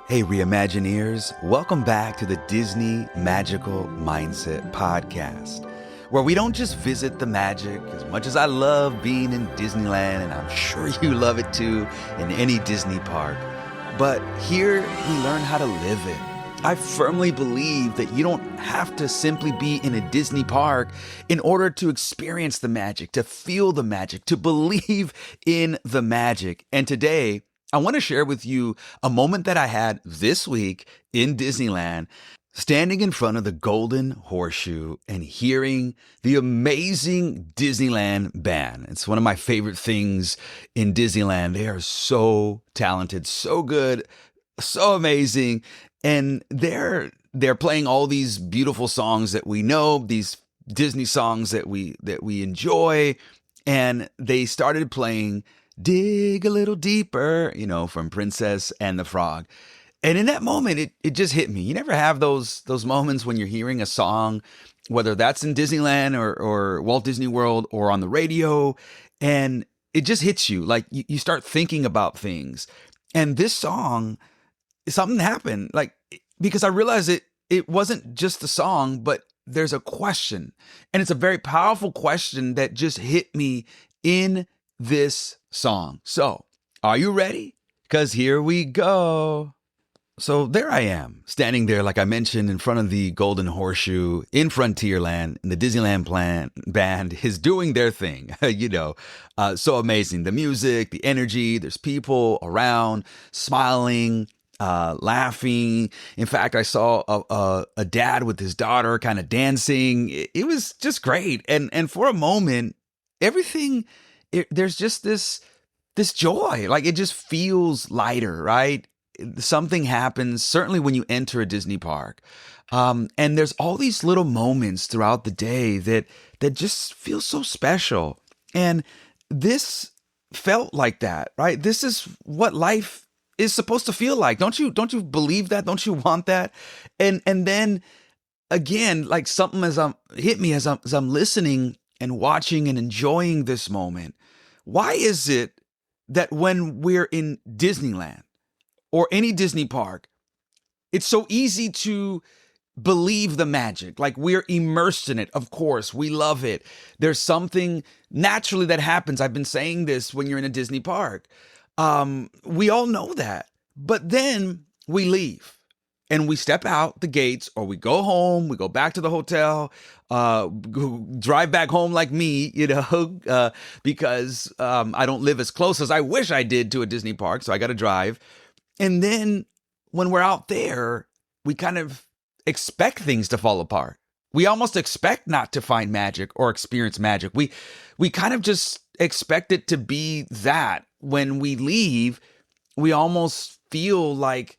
Hey, Reimagineers, welcome back to the Disney Magical Mindset Podcast, where we don't just visit the magic. As much as I love being in Disneyland, and I'm sure you love it too, in any Disney park, but here we learn how to live it. I firmly believe that you don't have to simply be in a Disney park in order to experience the magic, to feel the magic, to believe in the magic. And today, I want to share with you a moment that I had this week in Disneyland, standing in front of the Golden Horseshoe and hearing the amazing Disneyland Band. It's one of my favorite things in Disneyland. They are so talented, so good, so amazing. And they're playing all these beautiful songs that we know, these Disney songs that we enjoy. And they started playing Dig a Little Deeper, from Princess and the Frog. And in that moment, it just hit me. You never have those moments when you're hearing a song, whether that's in Disneyland or Walt Disney World or on the radio, and it just hits you. Like you start thinking about things. And this song, something happened, because I realized it wasn't just the song, but there's a question. And it's a very powerful question that just hit me in this song. So, are you ready? Because here we go. So there I am, standing there, like I mentioned, in front of the Golden Horseshoe in Frontierland, and the Disneyland Band is doing their thing, so amazing. The music, the energy, there's people around smiling, laughing. In fact, I saw a dad with his daughter kind of dancing. It was just great. And for a moment, everything, there's just this joy. Like it just feels lighter, right? Something happens, certainly when you enter a Disney park. And there's all these little moments throughout the day that just feel so special. And this felt like that, right? This is what life is supposed to feel like. Don't you believe that? Don't you want that? And then again, like something hit me as I'm listening and watching and enjoying this moment. Why is it that when we're in Disneyland or any Disney park, it's so easy to believe the magic? Like we're immersed in it. Of course, we love it. There's something naturally that happens. I've been saying this when you're in a Disney park. We all know that. But then we leave. And we step out the gates, or we go home, we go back to the hotel, drive back home like me, because I don't live as close as I wish I did to a Disney park, so I got to drive. And then when we're out there, we kind of expect things to fall apart. We almost expect not to find magic or experience magic. We kind of just expect it to be that. When we leave, we almost feel like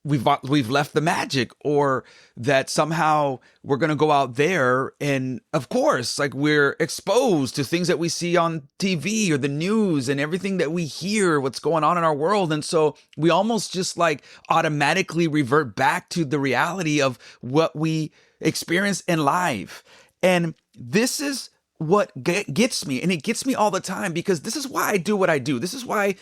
we've left the magic, or that somehow we're going to go out there and, of course, like we're exposed to things that we see on TV or the news and everything that we hear, what's going on in our world. And so we almost just like automatically revert back to the reality of what we experience in life. And this is what gets me, and it gets me all the time, because this is why I do what I do. This is why,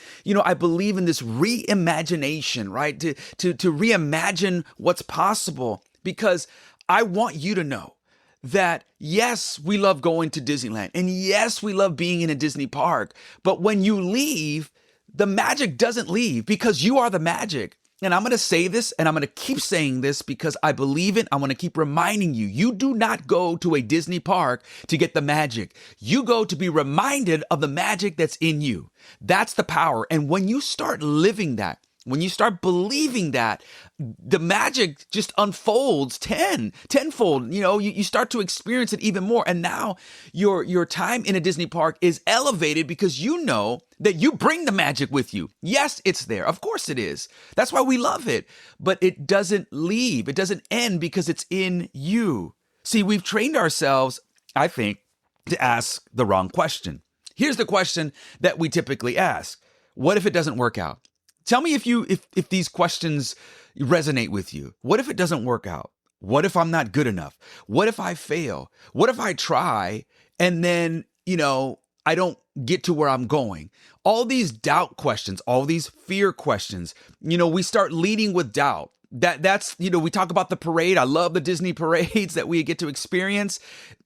I believe in this reimagination, right? To reimagine what's possible, because I want you to know that yes, we love going to Disneyland, and yes, we love being in a Disney park, but when you leave, the magic doesn't leave, because you are the magic. And I'm going to say this, and I'm going to keep saying this because I believe it. I want to keep reminding you, you do not go to a Disney park to get the magic. You go to be reminded of the magic that's in you. That's the power. And when you start living that, when you start believing that, the magic just unfolds tenfold. You start to experience it even more. And now your time in a Disney park is elevated because you know that you bring the magic with you. Yes, it's there. Of course it is. That's why we love it. But it doesn't leave. It doesn't end because it's in you. See, we've trained ourselves, I think, to ask the wrong question. Here's the question that we typically ask. What if it doesn't work out? Tell me if these questions resonate with you. What if it doesn't work out? What if I'm not good enough? What if I fail? What if I try and then, I don't get to where I'm going? All these doubt questions, all these fear questions, we start leading with doubt. That's, we talk about the parade. I love the Disney parades that we get to experience.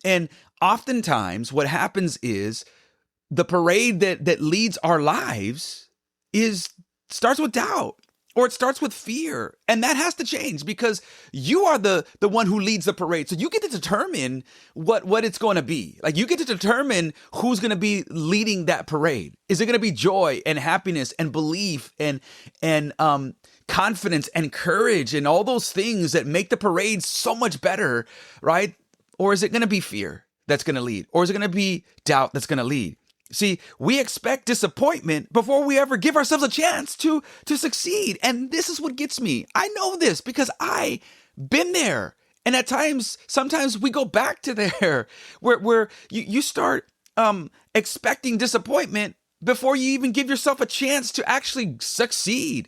And oftentimes what happens is the parade that leads our lives starts with doubt, or it starts with fear. And that has to change, because you are the one who leads the parade. So you get to determine what it's going to be. Like, you get to determine who's going to be leading that parade. Is it going to be joy and happiness and belief and confidence and courage and all those things that make the parade so much better, right? Or is it going to be fear that's going to lead? Or is it going to be doubt that's going to lead? See, we expect disappointment before we ever give ourselves a chance to succeed. And this is what gets me. I know this because I've been there. And at times, sometimes we go back to there where you start expecting disappointment before you even give yourself a chance to actually succeed.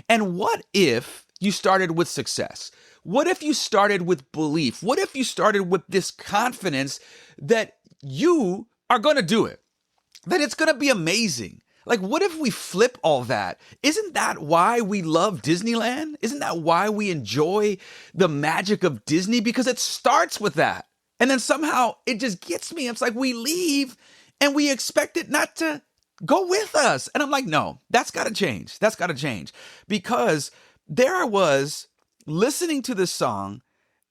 And what if you started with success? What if you started with belief? What if you started with this confidence that you are going to do it? That it's going to be amazing. Like, what if we flip all that? Isn't that why we love Disneyland? Isn't that why we enjoy the magic of Disney? Because it starts with that. And then somehow it just gets me. It's like we leave and we expect it not to go with us. And I'm like, no, that's got to change. That's got to change. Because there I was listening to this song,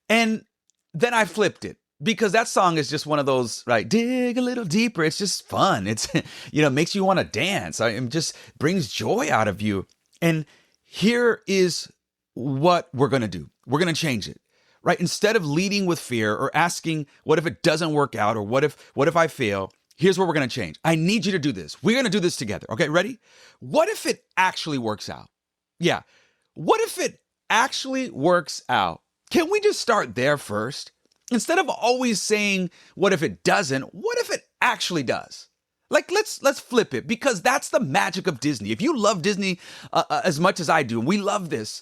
and then I flipped it. Because that song is just one of those, right? Dig a little deeper. It's just fun. It's, makes you want to dance. It just brings joy out of you. And here is what we're going to do. We're going to change it, right? Instead of leading with fear or asking, what if it doesn't work out? Or what if I fail? Here's what we're going to change. I need you to do this. We're going to do this together. Okay, ready? What if it actually works out? Yeah. What if it actually works out? Can we just start there first? Instead of always saying, what if it doesn't? What if it actually does? Like, let's flip it, because that's the magic of Disney. If you love Disney as much as I do, and we love this,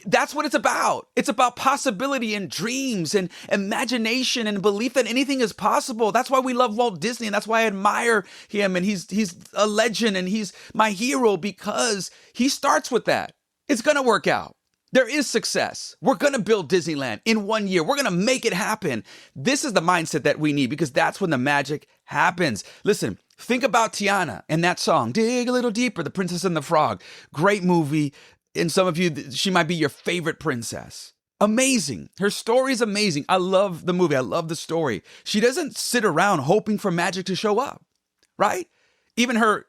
that's what it's about. It's about possibility and dreams and imagination and belief that anything is possible. That's why we love Walt Disney, and that's why I admire him, and he's a legend, and he's my hero, because he starts with that. It's going to work out. There is success. We're going to build Disneyland in 1 year. We're going to make it happen. This is the mindset that we need, because that's when the magic happens. Listen, think about Tiana and that song, Dig a Little Deeper, The Princess and the Frog. Great movie. And some of you, she might be your favorite princess. Amazing. Her story is amazing. I love the movie. I love the story. She doesn't sit around hoping for magic to show up, right? Even her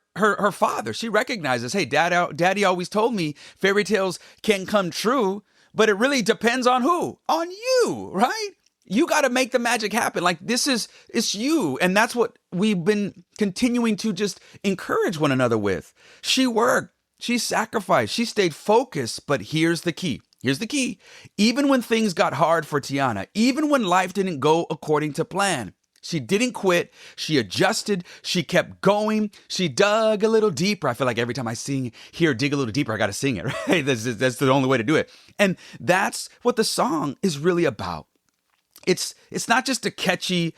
father, she recognizes, hey, daddy always told me fairy tales can come true, but it really depends on who? On you, right? You got to make the magic happen. Like, it's you. And that's what we've been continuing to just encourage one another with. She worked, she sacrificed, she stayed focused. But here's the key. Here's the key. Even when things got hard for Tiana, even when life didn't go according to plan, she didn't quit. She adjusted. She kept going. She dug a little deeper. I feel like every time I hear dig a little deeper, I got to sing it, right? That's the only way to do it. And that's what the song is really about. It's not just a catchy,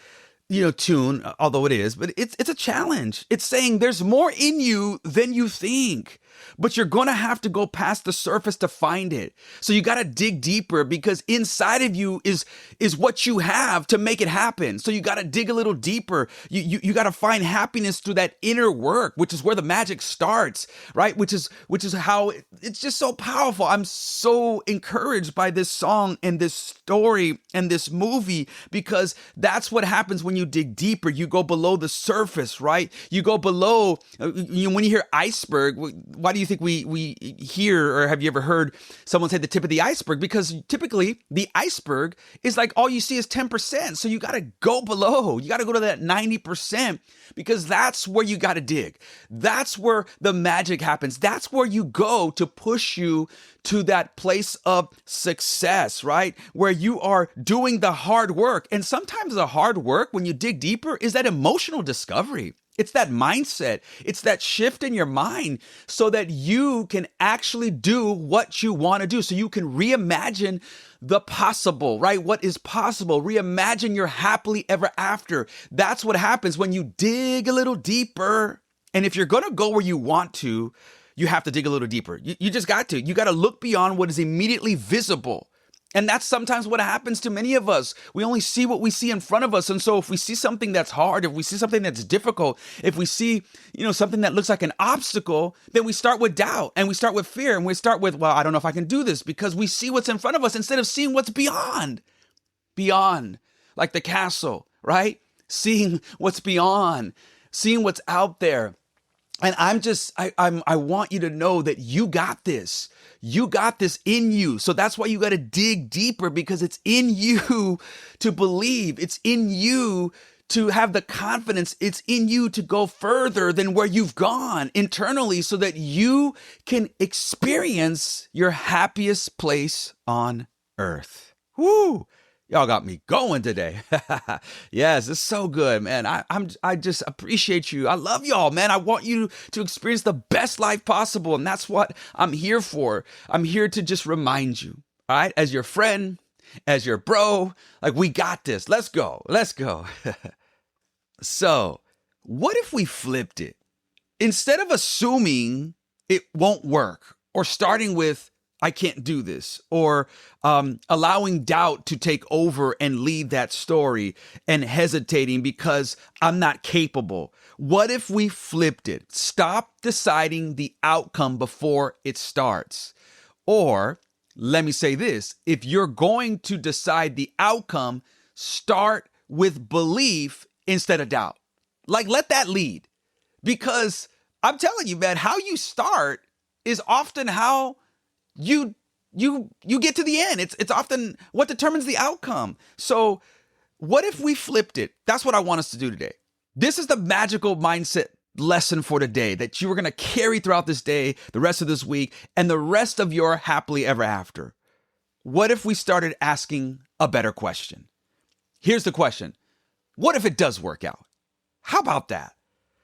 tune, although it is, but it's a challenge. It's saying there's more in you than you think, but you're going to have to go past the surface to find it. So you got to dig deeper, because inside of you is what you have to make it happen. So you got to dig a little deeper. You got to find happiness through that inner work, which is where the magic starts, right? Which is how it's just so powerful. I'm so encouraged by this song and this story and this movie, because that's what happens when you dig deeper. You go below the surface, right? You go below, when you hear iceberg, why do you think we hear, or have you ever heard someone say the tip of the iceberg? Because typically the iceberg is like all you see is 10%. So you got to go below. You got to go to that 90%, because that's where you got to dig. That's where the magic happens. That's where you go to push you to that place of success, right? Where you are doing the hard work. And sometimes the hard work, when you dig deeper, is that emotional discovery. It's that mindset. It's that shift in your mind, so that you can actually do what you want to do. So you can reimagine the possible, right? What is possible? Reimagine your happily ever after. That's what happens when you dig a little deeper. And if you're going to go where you want to, you have to dig a little deeper. You just got to. You got to look beyond what is immediately visible. And that's sometimes what happens to many of us. We only see what we see in front of us. And so if we see something that's hard, if we see something that's difficult, if we see, something that looks like an obstacle, then we start with doubt and we start with fear and we start with, well, I don't know if I can do this, because we see what's in front of us instead of seeing what's beyond, like the castle, right? Seeing what's beyond, seeing what's out there. And I want you to know that you got this. You got this in you. So that's why you got to dig deeper, because it's in you to believe. It's in you to have the confidence. It's in you to go further than where you've gone internally, so that you can experience your happiest place on earth. Woo! Y'all got me going today. Yes, it's so good, man. I just appreciate you. I love y'all, man. I want you to experience the best life possible, and that's what I'm here for. I'm here to just remind you, all right? As your friend, as your bro, like, we got this. Let's go. Let's go. So, what if we flipped it? Instead of assuming it won't work, or starting with, I can't do this, or allowing doubt to take over and lead that story, and hesitating because I'm not capable. What if we flipped it? Stop deciding the outcome before it starts. Or let me say this, if you're going to decide the outcome, start with belief instead of doubt. Like, let that lead. Because I'm telling you, man, how you start is often how you get to the end. It's often what determines the outcome. So what if we flipped it? That's what I want us to do today. This is the magical mindset lesson for today that you are going to carry throughout this day, the rest of this week, and the rest of your happily ever after. What if we started asking a better question? Here's the question. What if it does work out? How about that?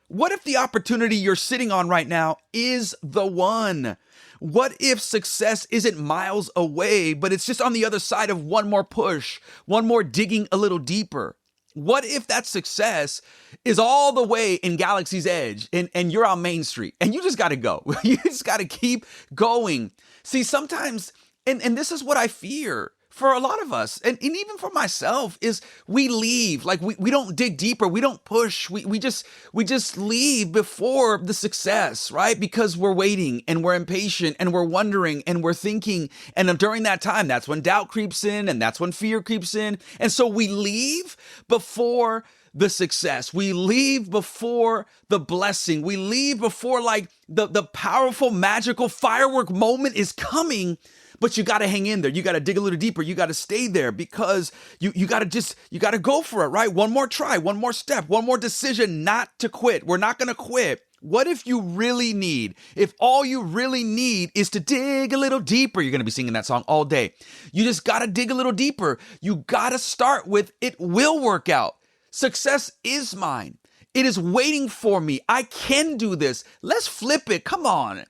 What if the opportunity you're sitting on right now is the one? What if success isn't miles away, but it's just on the other side of one more push, one more digging a little deeper? What if that success is all the way in Galaxy's Edge and you're on Main Street and you just got to go? You just got to keep going. See, sometimes, and this is what I fear for a lot of us, and even for myself, is we leave. Like, we don't dig deeper. We don't push. We just leave before the success, right? Because we're waiting and we're impatient and we're wondering and we're thinking. And during that time, that's when doubt creeps in and that's when fear creeps in. And so we leave before the success. We leave before the blessing. We leave before, like, the powerful, magical firework moment is coming. But you got to hang in there. You got to dig a little deeper. You got to stay there, because you got to go for it, right? One more try, one more step, one more decision not to quit. We're not going to quit. What if if all you really need is to dig a little deeper? You're going to be singing that song all day. You just got to dig a little deeper. You got to start with, it will work out. Success is mine. It is waiting for me. I can do this. Let's flip it. Come on.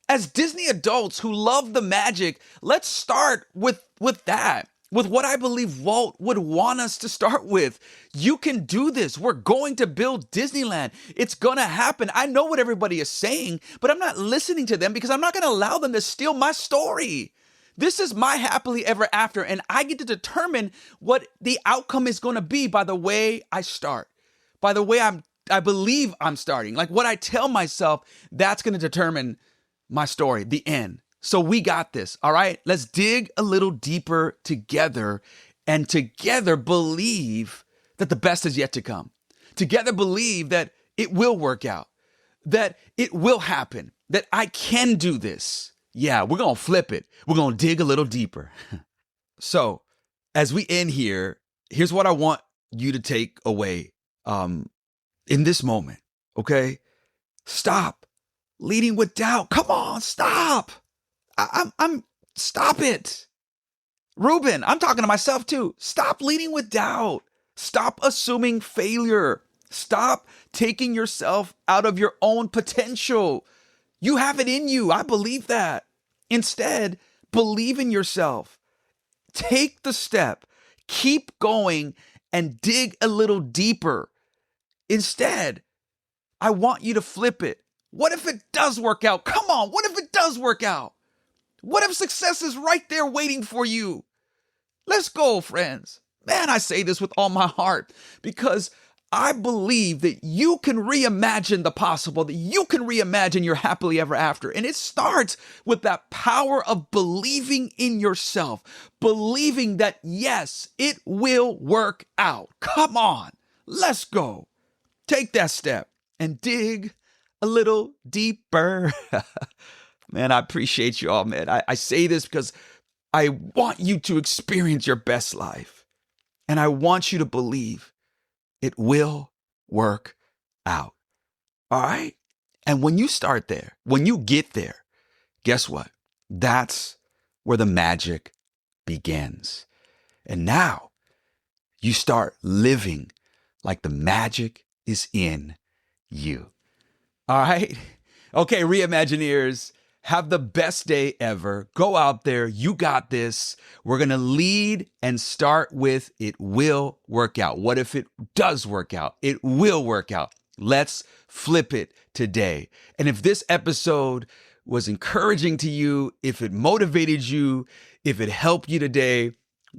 As Disney adults who love the magic, let's start with that, with what I believe Walt would want us to start with. You can do this. We're going to build Disneyland. It's going to happen. I know what everybody is saying, but I'm not listening to them, because I'm not going to allow them to steal my story. This is my happily ever after, and I get to determine what the outcome is going to be by the way I start, by the way I believe I'm starting. Like, what I tell myself, that's going to determine my story, the end. So we got this, all right? Let's dig a little deeper together, and together believe that the best is yet to come. Together believe that it will work out, that it will happen, that I can do this. Yeah, we're going to flip it. We're going to dig a little deeper. So as we end here, here's what I want you to take away in this moment, okay? Stop leading with doubt. Come on, stop. I'm stop it. Ruben, I'm talking to myself too. Stop leading with doubt. Stop assuming failure. Stop taking yourself out of your own potential. You have it in you. I believe that. Instead, believe in yourself. Take the step. Keep going and dig a little deeper. Instead, I want you to flip it. What if it does work out? Come on, what if it does work out? What if success is right there waiting for you? Let's go, friends. Man, I say this with all my heart because I believe that you can reimagine the possible, that you can reimagine your happily ever after. And it starts with that power of believing in yourself, believing that, yes, it will work out. Come on, let's go. Take that step and dig a little deeper. Man, I appreciate you all, man. I say this because I want you to experience your best life. And I want you to believe it will work out. All right? And when you start there, when you get there, guess what? That's where the magic begins. And now you start living like the magic is in you. All right? Okay, Reimagineers, have the best day ever. Go out there. You got this. We're going to lead and start with it will work out. What if it does work out? It will work out. Let's flip it today. And if this episode was encouraging to you, if it motivated you, if it helped you today,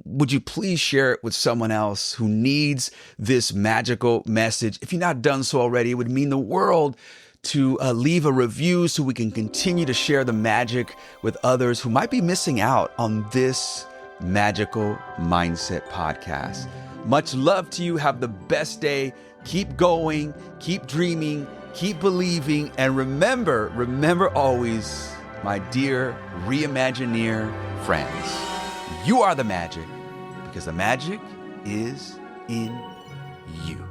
would you please share it with someone else who needs this magical message? If you've not done so already, it would mean the world to leave a review so we can continue to share the magic with others who might be missing out on this magical mindset podcast. Much love to you. Have the best day. Keep going, keep dreaming, keep believing, and remember always, my dear Reimagineer friends, you are the magic because the magic is in you.